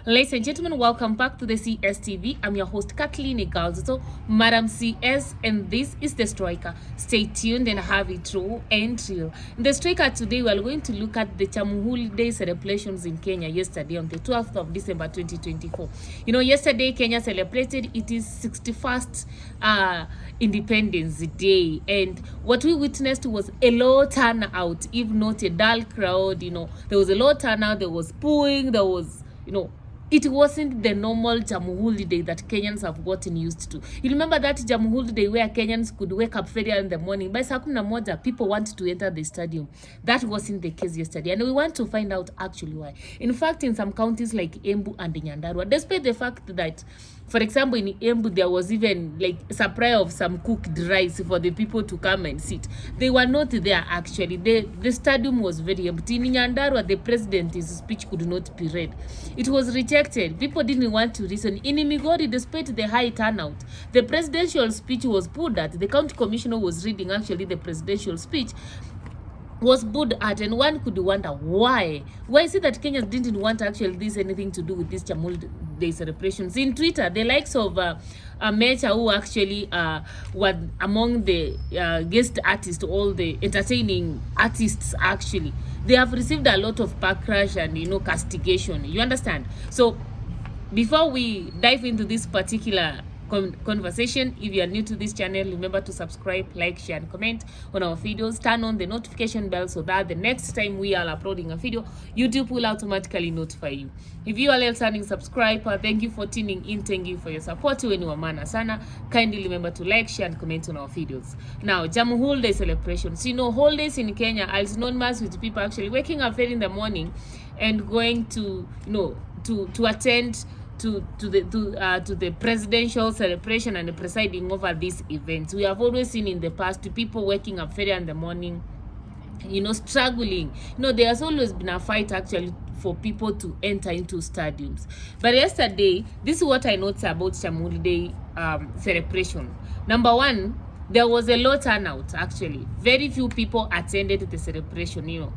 Ladies and gentlemen, welcome back to the CSTV. I'm your host, Kathleen Igalzito, Madam CS, and this is The Striker. Stay tuned and have it true and real. In The Striker today, we are going to look at the Jamhuri Day celebrations in Kenya yesterday on the 12th of December 2024. Yesterday, Kenya celebrated its 61st Independence Day, and what we witnessed was a low turnout, if not a dull crowd. There was a low turnout, there was booing, there was, it wasn't the normal Jamhuri Day that Kenyans have gotten used to. You remember that Jamhuri Day where Kenyans could wake up very early in the morning. By saa kumi na moja, people want to enter the stadium. That wasn't the case yesterday. And we want to find out actually why. In fact, in some counties like Embu and Nyandarua, despite the fact that, for example, in Embu, there was even like a supply of some cooked rice for the people to come and sit. They were not there actually. The stadium was very empty. In Nyandarua, the president's speech could not be read. It was rejected. People didn't want to listen. In Migori, despite the high turnout, the presidential speech was pulled at. The county commissioner was reading actually the presidential speech was booed at, and one could wonder why. Why is it that Kenyans didn't want actually this anything to do with this Jamhuri Day celebrations? In Twitter, the likes of Mecha, who actually were among the guest artists, all the entertaining artists actually, they have received a lot of backlash and castigation. You understand? So before we dive into this particular conversation, if you are new to this channel, remember to subscribe, like, share and comment on our videos. Turn on the notification bell so that the next time we are uploading a video, YouTube will automatically notify you. If you are a returning subscriber, thank you for tuning in. Thank you for your support. When you are mana sana, kindly remember to like, share and comment on our videos. Now, Jamhuri Day celebrations. Holidays in Kenya are synonymous with people actually waking up early in the morning and going to to attend to the presidential celebration and presiding over these events. We have always seen in the past people waking up very in the morning, struggling. There has always been a fight actually for people to enter into stadiums. But yesterday, this is what I noticed about Jamhuri Day celebration. Number one, there was a low turnout actually. Very few people attended the celebration.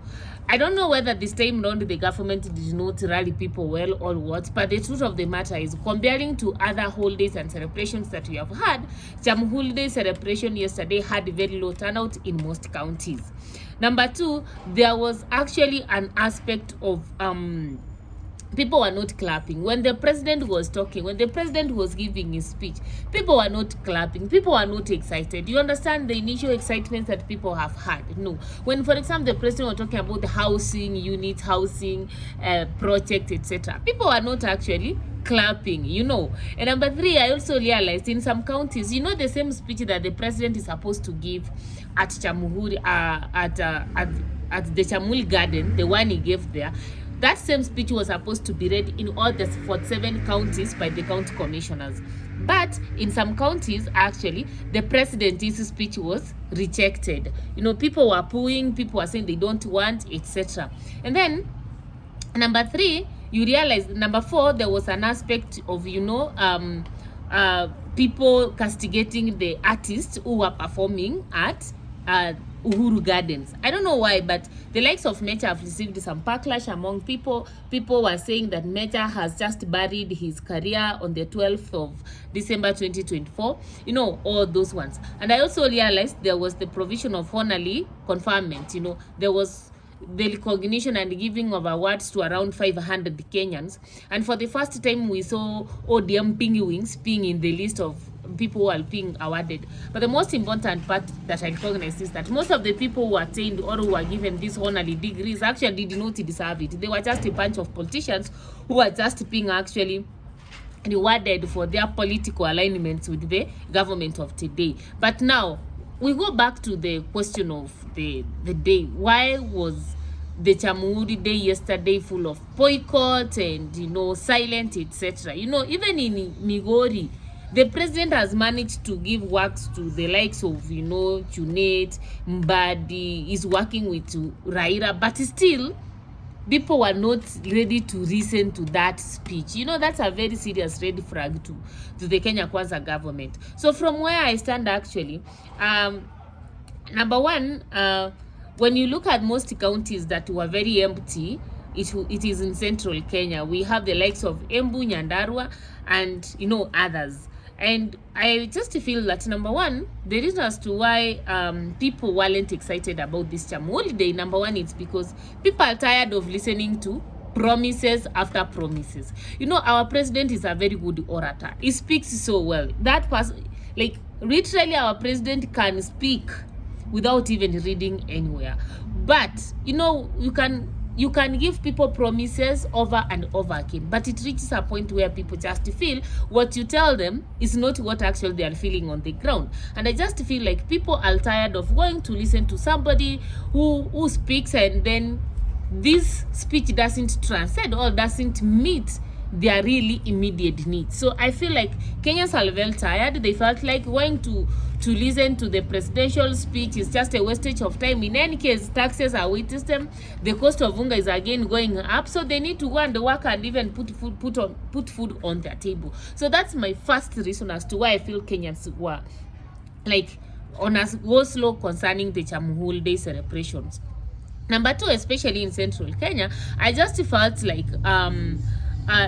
I don't know whether this time around the government did not rally people well or what, but the truth of the matter is, comparing to other holidays and celebrations that we have had, Jamhuri Day celebration yesterday had very low turnout in most counties. Number two, there was actually an aspect of people were not clapping when the president was talking. When the president was giving his speech, people were not clapping. People were not excited. You understand the initial excitement that people have had? No. When, for example, the president was talking about the housing unit, housing project, etc., people were not actually clapping. And number three, I also realized in some counties, the same speech that the president is supposed to give at Jamhuri, at the Jamhuri Garden, the one he gave there, that same speech was supposed to be read in all the 47 counties by the county commissioners. But in some counties, actually, the president's speech was rejected. People were booing, people were saying they don't want, etc. And then, number three, you realize, number four, there was an aspect of, people castigating the artists who were performing at Uhuru Gardens. I don't know why, but the likes of Mecha have received some backlash among people. People were saying that Mecha has just buried his career on the 12th of December 2024. All those ones. And I also realized there was the provision of honorary conferment. There was the recognition and giving of awards to around 500 Kenyans. And for the first time, we saw ODM Pinguins being in the list of people who are being awarded. But the most important part that I recognize is that most of the people who attained or who were given these honorary degrees actually did not deserve it. They were just a bunch of politicians who were just being actually rewarded for their political alignments with the government of today. But now we go back to the question of the day. Why was the Jamhuri Day yesterday full of boycott and silent, etc.? Even in Migori, the president has managed to give works to the likes of Junet, Mbadi, is working with Raila, but still people were not ready to listen to that speech. That's a very serious red flag to the Kenya Kwanza government. So from where I stand actually, number one, when you look at most counties that were very empty, it is in central Kenya. We have the likes of Embu, Nyandarua, and others. And I just feel that, number one, the reason as to why people weren't excited about this Cham holiday, number one, it's because people are tired of listening to promises after promises. Our president is a very good orator. He speaks so well. That person, like, literally, our president can speak without even reading anywhere. But you can give people promises over and over again, but it reaches a point where people just feel what you tell them is not what actually they are feeling on the ground. And I just feel like people are tired of going to listen to somebody who speaks, and then this speech doesn't transcend or doesn't meet their really immediate needs. So I feel like Kenyans are well tired. They felt like going to listen to the presidential speech is just a wastage of time. In any case, taxes are weighted them. The cost of unga is again going up, so they need to go and work and even put food on their table. So that's my first reason as to why I feel Kenyans were like on a go slow concerning the Jamhuri Day celebrations. Number two, especially in central Kenya, I just felt like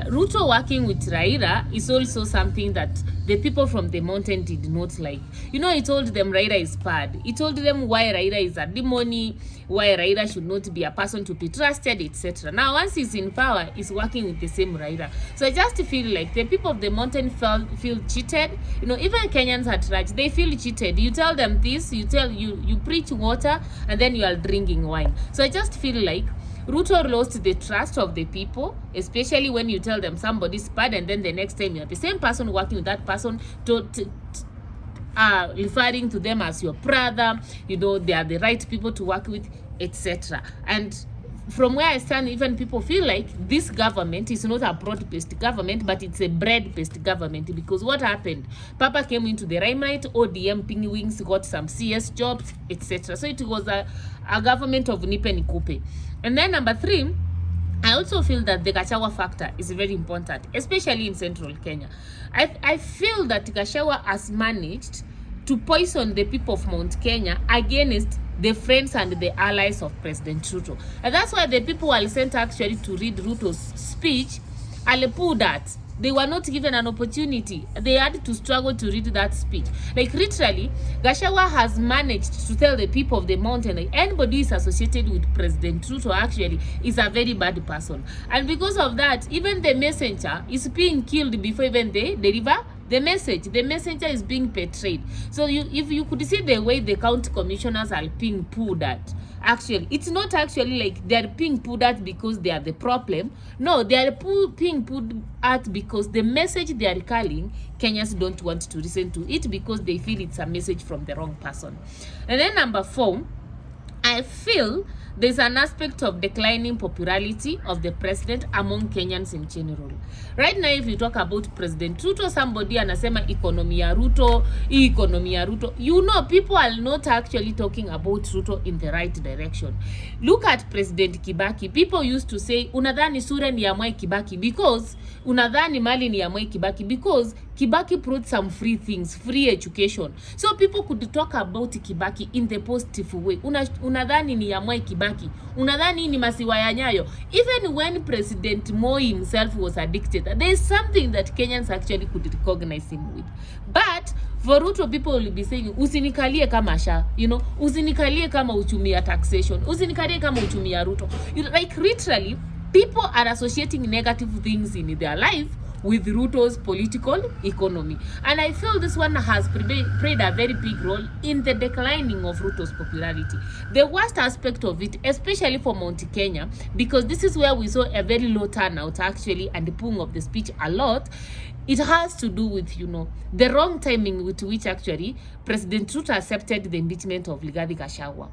Ruto working with Raila is also something that the people from the mountain did not like. He told them Raila is bad. He told them why Raila is a demon, why Raila should not be a person to be trusted, etc. Now, once he's in power, he's working with the same Raila. So I just feel like the people of the mountain feel cheated. Even Kenyans at large, they feel cheated. You tell them this, you preach water, and then you are drinking wine. So I just feel like Ruto lost the trust of the people, especially when you tell them somebody's bad, and then the next time you have the same person working with that person referring to them as your brother. They are the right people to work with, etc. And from where I stand, even people feel like this government is not a broad-based government, but it's a bread-based government. Because what happened? Papa came into the limelight, ODM Pingwings got some CS jobs, etc. So it was a government of nipe nikupe. And then number three, I also feel that the Gachagua factor is very important, especially in central Kenya. I feel that Gachagua has managed to poison the people of Mount Kenya against the friends and the allies of President Ruto. And that's why the people were sent actually to read Ruto's speech, that they were not given an opportunity. They had to struggle to read that speech. Like, literally, Gachagua has managed to tell the people of the mountain that anybody who is associated with President Ruto actually is a very bad person. And because of that, even the messenger is being killed before even they deliver the message. The messenger is being betrayed. So if you could see the way the county commissioners are being pulled at, actually, it's not actually like they're being pulled at because they are the problem. No, they are being pulled at because the message they are calling, Kenyans don't want to listen to it because they feel it's a message from the wrong person. And then number four, I feel there's an aspect of declining popularity of the president among Kenyans in general. Right now, if you talk about President Ruto, somebody anasema economy ya Ruto, economy ya Ruto. People are not actually talking about Ruto in the right direction. Look at President Kibaki. People used to say, unadhani sura ni ya Mwai Kibaki because unadhani mali ni ya Mwai Kibaki because Kibaki brought some free things, free education. So people could talk about Kibaki in the positive way. Unadhani ni ya Mwai Kibaki. Unadhani ni masiwa ya Nyayo. Even when President Moi himself was a dictator, there is something that Kenyans actually could recognize him with. But for Ruto, people will be saying, usinikalie kama sha, usinikalie kama uchumi ya taxation, usinikalie kama uchumi ya Ruto. Like, literally, people are associating negative things in their life with Ruto's political economy. And I feel this one has played a very big role in the declining of Ruto's popularity. The worst aspect of it, especially for Mount Kenya, because this is where we saw a very low turnout actually and the pulling of the speech a lot, it has to do with, the wrong timing with which actually President Ruto accepted the impeachment of Rigathi Gachagua.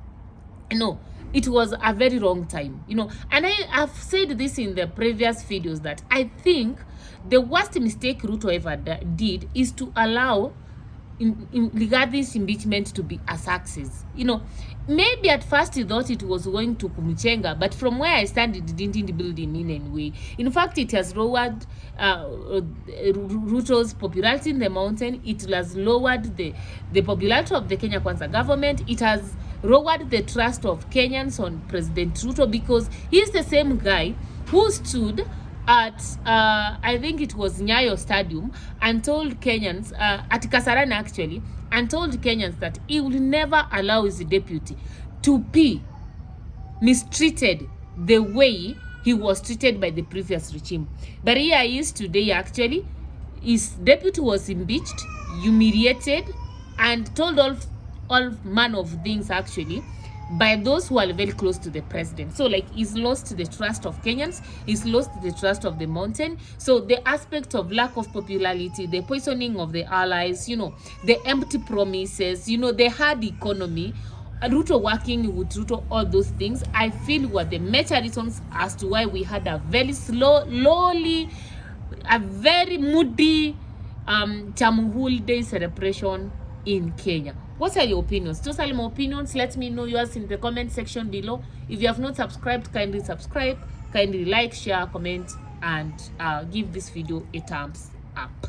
It was a very wrong time, and I have said this in the previous videos that I think the worst mistake Ruto ever did is to allow Rigathi's impeachment to be a success. Maybe at first he thought it was going to kumchenga, but from where I stand, it didn't build him in any way. In fact, it has lowered Ruto's popularity in the mountain. It has lowered the popularity of the Kenya Kwanza government. It has lowered the trust of Kenyans on President Ruto, because he's the same guy who stood at I think it was Nyayo Stadium and told Kenyans, at Kasarani actually, and told Kenyans that he will never allow his deputy to be mistreated the way he was treated by the previous regime. But here he is today actually. His deputy was impeached, humiliated, and told all manner of things actually by those who are very close to the president. So like, he's lost the trust of Kenyans, he's lost the trust of the mountain. So the aspect of lack of popularity, the poisoning of the allies, you know, the empty promises, you know, the hard economy, Ruto working with Ruto, all those things, I feel were the major reasons as to why we had a very slowly, a very moody Jamhuri Day celebration in Kenya. What are your opinions? Those are my opinions. Let me know yours in the comment section below. If you have not subscribed, kindly subscribe, kindly like, share, comment, and give this video a thumbs up.